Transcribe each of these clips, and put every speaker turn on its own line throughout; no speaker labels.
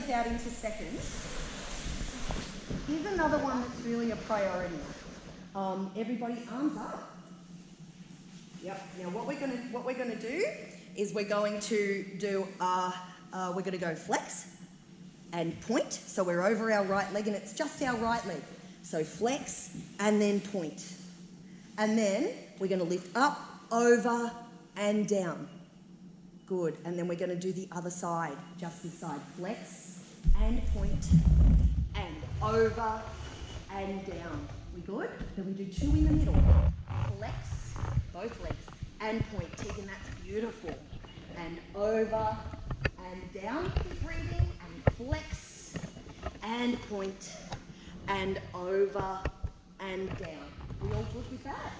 legs out into second, here's another one that's really a priority. Everybody, arms up. Yep. Now what we're gonna do is we're going to go flex and point. So we're over our right leg, and it's just our right leg. So flex and then point. And then we're going to lift up, over, and down. Good. And then we're going to do the other side, just this side. Flex and point, and over and down. We good? Then we do two in the middle. Flex, both legs, and point. Tegan, that's beautiful. And over and down. Keep breathing. And flex and point, and over and down. We all good with that?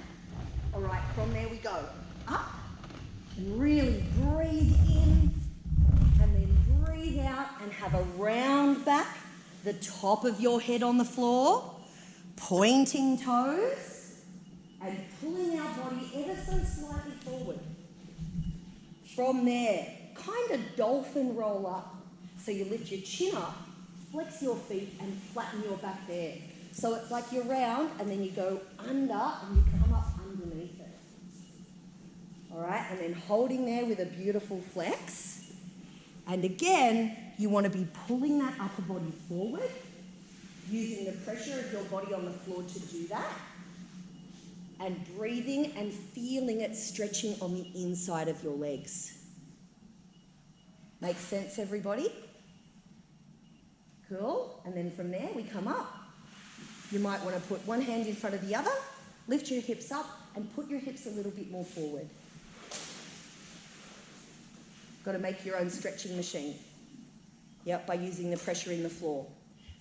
All right, from there we go. Up, and really breathe in, and then breathe out, and have a round back, the top of your head on the floor, pointing toes, and pulling our body ever so slightly forward. From there, kind of dolphin roll up. So you lift your chin up, flex your feet, and flatten your back there. So it's like you're round, and then you go under, and you come up underneath it. All right, and then holding there with a beautiful flex. And again, you want to be pulling that upper body forward, using the pressure of your body on the floor to do that, and breathing and feeling it stretching on the inside of your legs. Make sense, everybody? Cool. And then from there, we come up. You might want to put one hand in front of the other, lift your hips up, and put your hips a little bit more forward. Got to make your own stretching machine. Yep, by using the pressure in the floor.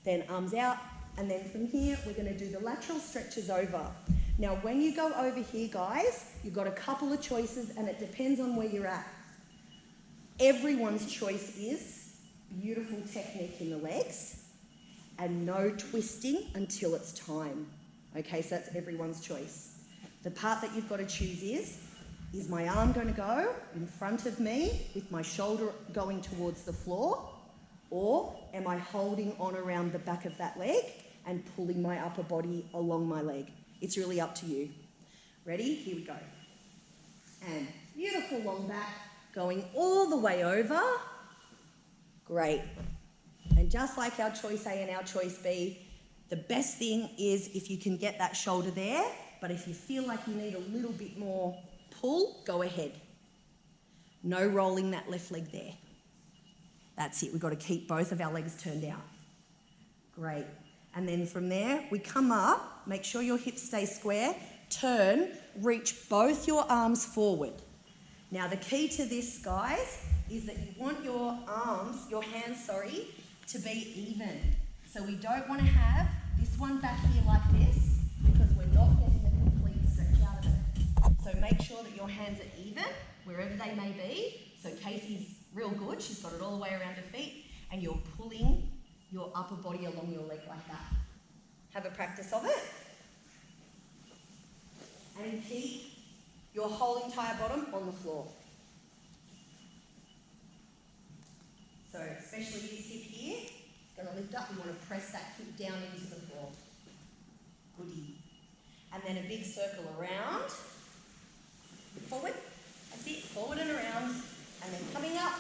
Then arms out, and then from here, we're going to do the lateral stretches over. Now, when you go over here, guys, you've got a couple of choices, and it depends on where you're at. Everyone's choice is beautiful technique in the legs, and no twisting until it's time. Okay, so that's everyone's choice. The part that you've got to choose is my arm going to go in front of me with my shoulder going towards the floor, or am I holding on around the back of that leg and pulling my upper body along my leg? It's really up to you. Ready? Here we go. And beautiful long back, going all the way over. Great. And just like our choice A and our choice B, the best thing is if you can get that shoulder there, but if you feel like you need a little bit more pull, go ahead. No rolling that left leg there. That's it. We've got to keep both of our legs turned out. Great. And then from there, we come up, make sure your hips stay square, turn, reach both your arms forward. Now the key to this, guys, is that you want your hands, to be even. So we don't want to have this one back here like this, because we're not getting the complete stretch out of it. So make sure that your hands are even, wherever they may be. So Casey's real good, she's got it all the way around her feet, and you're pulling your upper body along your leg like that. Have a practice of it. And keep your whole entire bottom on the floor. So especially this hip here, it's going to lift up. You want to press that hip down into the floor. Goodie. And then a big circle around. Forward. That's it. Forward and around. And then coming up.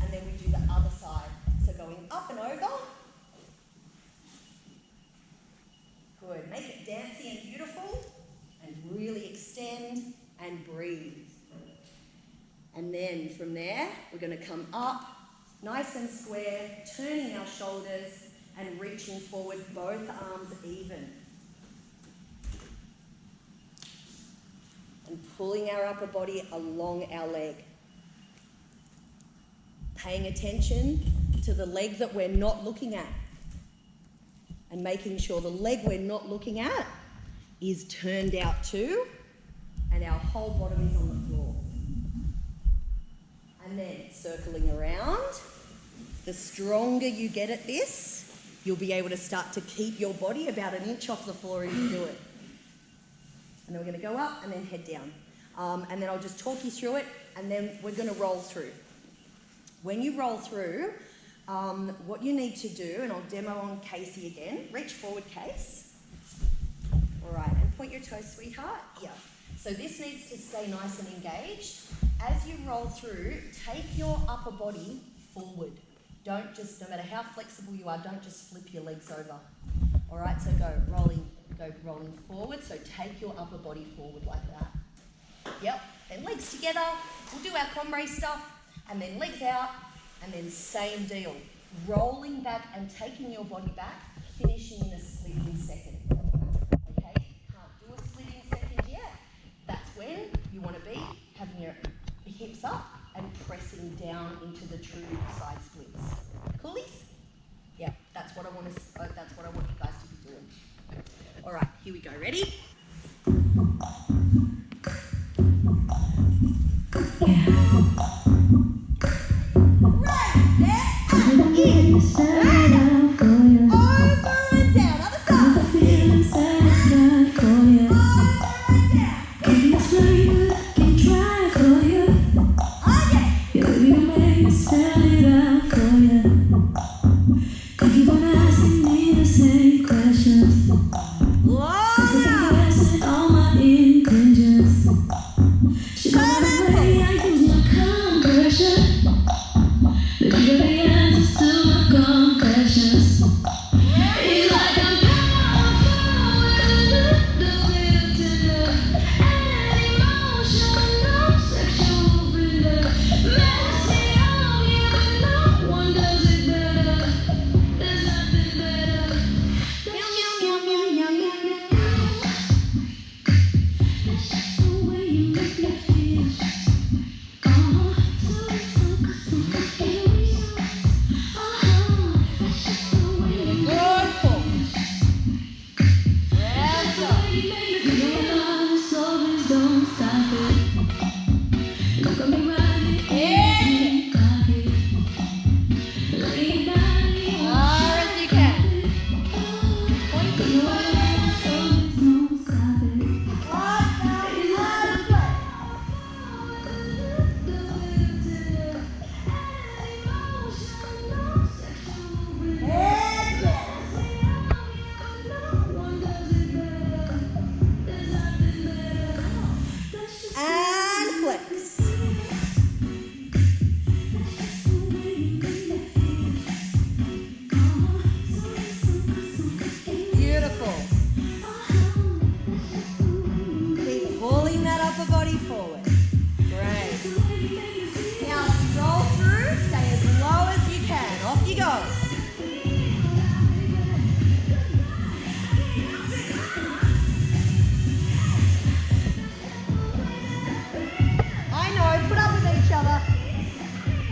And then we do the other side. So going up and over. Good. Make it dancey and beautiful. And really extend and breathe. And then from there, we're going to come up, nice and square, turning our shoulders and reaching forward, both arms even. And pulling our upper body along our leg. Paying attention to the leg that we're not looking at. And making sure the leg we're not looking at is turned out too, and our whole bottom is on the floor. And then circling around. The stronger you get at this, you'll be able to start to keep your body about an inch off the floor as you do it. And then we're going to go up and then head down. And then I'll just talk you through it, and then we're going to roll through. When you roll through, what you need to do, and I'll demo on Casey again, reach forward, Case. All right, and point your toes, sweetheart. Yeah. So this needs to stay nice and engaged. As you roll through, take your upper body forward. Don't just, no matter how flexible you are, don't just flip your legs over. All right, so go rolling forward. So take your upper body forward like that. Yep, then legs together. We'll do our comrade stuff, and then legs out, and then same deal. Rolling back and taking your body back, finishing in a sliding second. Okay, can't do a sliding second yet. That's when you want to be having your hips up and pressing down into the true side splits. Coolies? Yeah, that's what I want you guys to be doing. All right, here we go. Ready?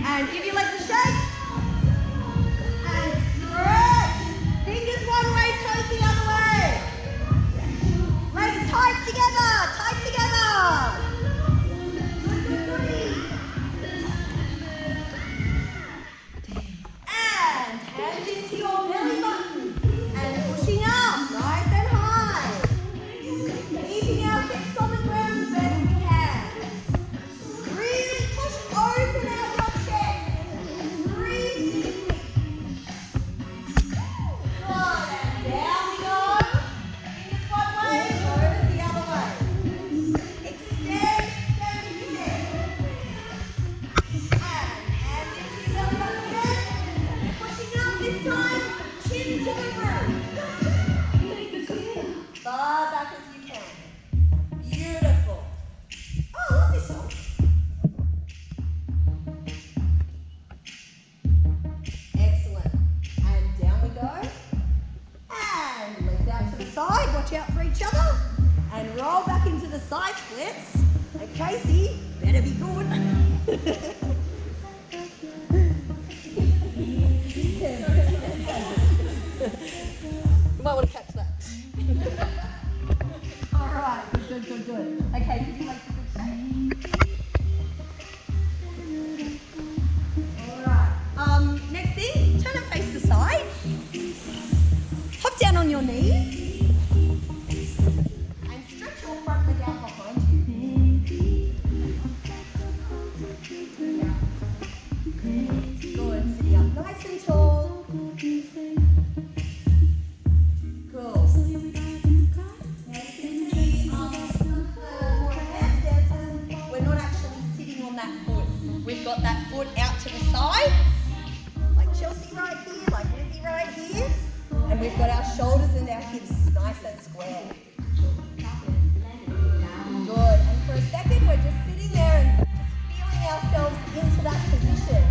And give your legs a shake. And stretch. Fingers one way, toes the other way. Legs tight together, tight together. And hands into your belly button. And pushing up, nice and high. Keeping our hips on the ground as best we can. Really push open out your chest. Breathe deeply. Good, and down we go. Fingers one way, toes the other way. Extend, extend, extend. And hands into your belly button again. Pushing up this time, chin to the roof. Far back as you can. Beautiful. Oh, I love this song. Excellent. And down we go. And legs out to the side. Watch out for each other. And roll back into the side splits. And Casey, better be good. You might want to catch that. All right, good, good, good. Okay, give your legs a good shake. All right. Next thing, turn and face the side. Hop down on your knees. And stretch your front leg out behind you. Good, sitting up nice and tall. nice and square. Good. And for a second, we're just sitting there and just feeling ourselves into that position.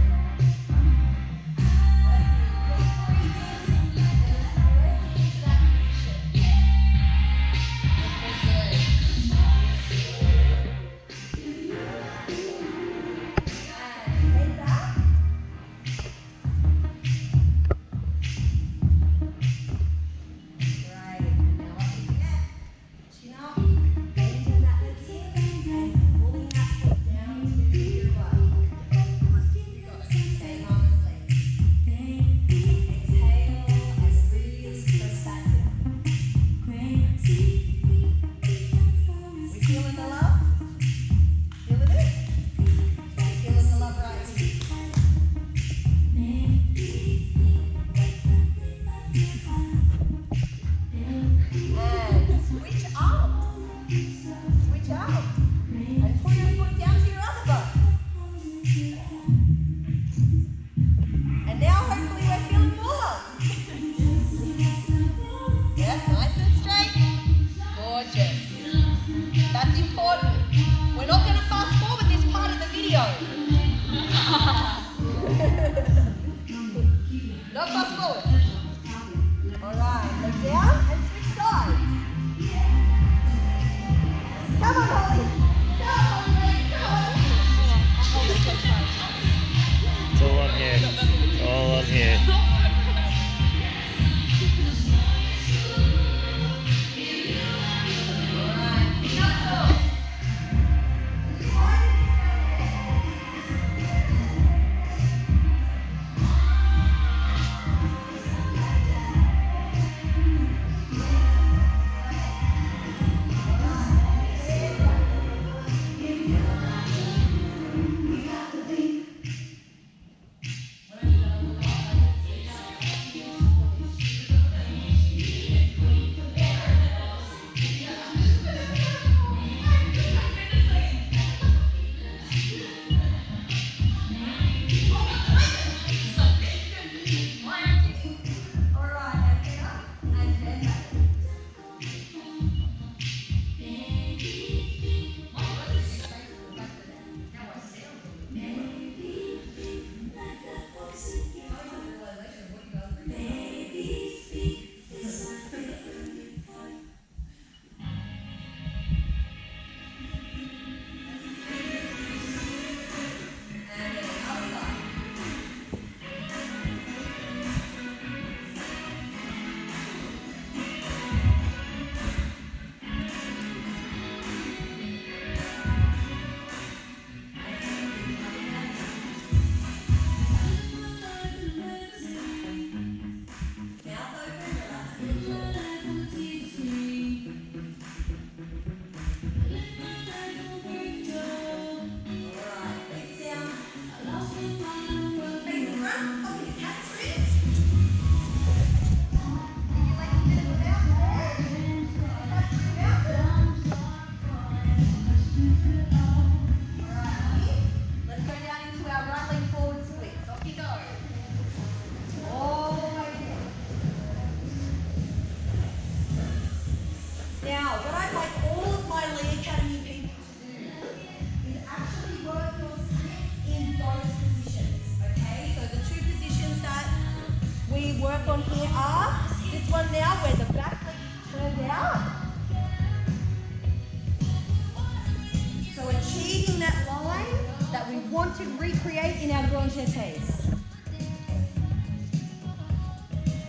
To recreate in our grand jetés.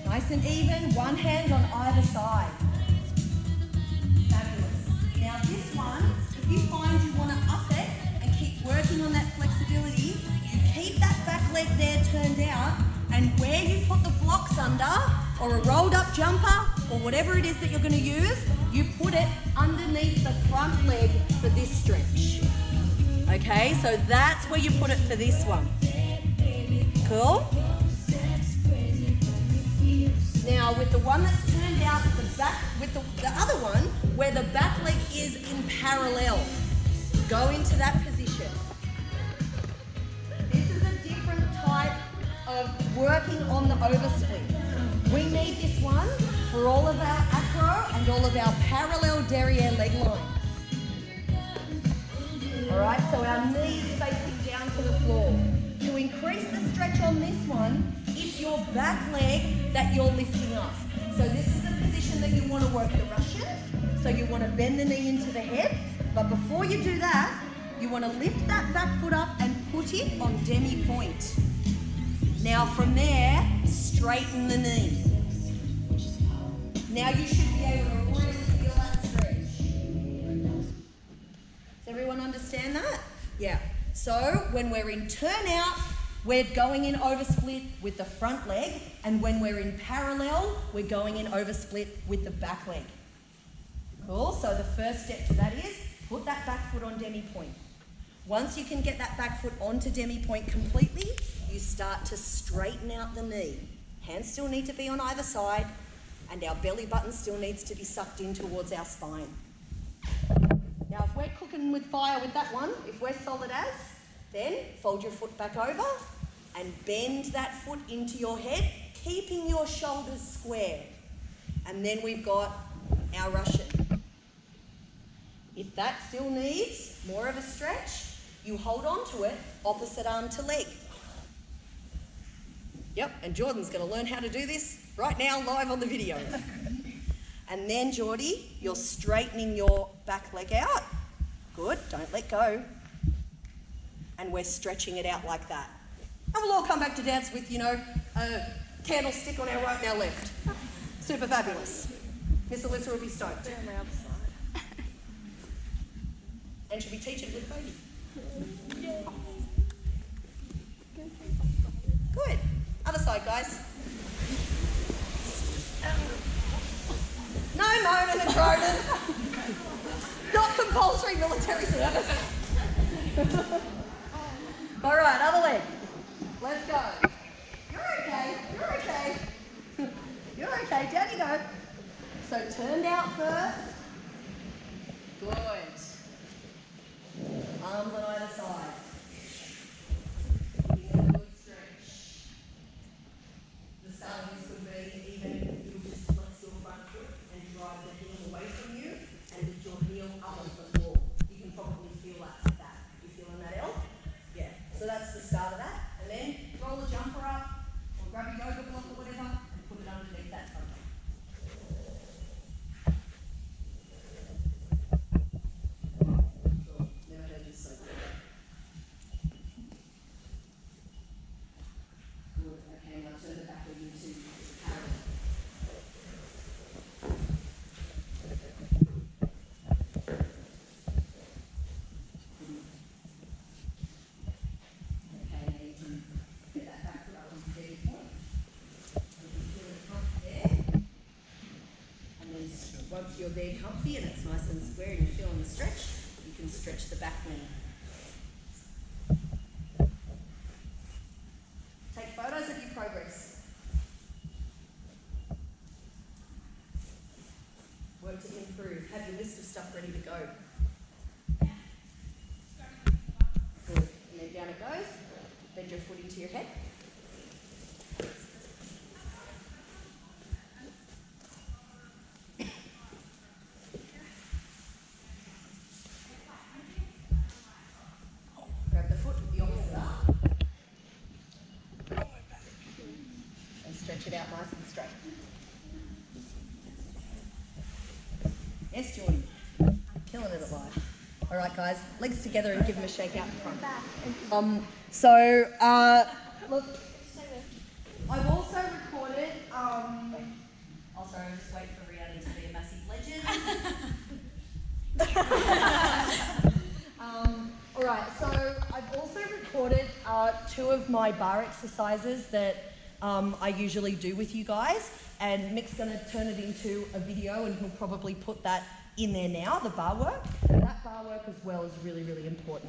Nice and even, one hand on either side. Fabulous. Now this one, if you find you want to up it and keep working on that flexibility, you keep that back leg there turned out, and where you put the blocks under, or a rolled up jumper, or whatever it is that you're going to use, you put it underneath the front leg for this stretch. Okay, so that's where you put it for this one. Cool? Now with the one that's turned out the back, with the other one, where the back leg is in parallel, go into that position. This is a different type of working on the oversplit. We need this one for all of our acro and all of our parallel derriere leg lines. All right, so our knees facing down to the floor. To increase the stretch on this one, it's your back leg that you're lifting up. So this is the position that you want to work the Russian. So you want to bend the knee into the head, but before you do that, you want to lift that back foot up and put it on demi-point. Now from there, straighten the knee. Now you should be able to really feel that stretch. Does everyone understand that? Yeah. So when we're in turn out, we're going in over split with the front leg, and when we're in parallel, we're going in over split with the back leg. Cool, so the first step to that is put that back foot on demi-point. Once you can get that back foot onto demi-point completely, you start to straighten out the knee. Hands still need to be on either side, and our belly button still needs to be sucked in towards our spine. Now if we're cooking with fire with that one, if we're solid as, then fold your foot back over and bend that foot into your head, keeping your shoulders square. And then we've got our Russian. If that still needs more of a stretch, you hold on to it, opposite arm to leg. Yep, and Jordan's going to learn how to do this right now live on the video. And then, Geordie, you're straightening your back leg out. Good, don't let go. And we're stretching it out like that. And we'll all come back to dance with, you know, a candlestick on our right and our left. Super fabulous. Miss Alyssa will be stoked. And she'll be teaching with baby. Good. Other side, guys. No moaning and groaning. Not compulsory military service. All right, other leg. Let's go. You're okay. You're okay. You're okay. Down you go. So turned out first. Good. Arms on either side. Getting a good stretch. The start of this could be even you just flex your front foot and drive the heel away from you and lift your heel up off the floor. You can probably feel that. You feeling that, Elle? Yeah. So that's the start of that. And then roll the jumper up or grab your yoga block or whatever and put it underneath that front leg. Once you're there comfy and it's nice and square and you're feeling the stretch, you can stretch the back knee. Take photos of your progress. Work to improve. Have your list of stuff ready to go. Good. And then down it goes. Bend your foot into your head. Grab the foot with the opposite arm. And stretch it out nice and straight. Yes, Jordan. Killing it at life. All right, guys. Legs together and give them a shake out in front. Look, I've also recorded, I'll just wait for Rhiannon to be a massive legend. All right, so I've also recorded 2 of my bar exercises that I usually do with you guys, and Mick's going to turn it into a video and he'll probably put that in there now, the bar work. That bar work as well is really, really important.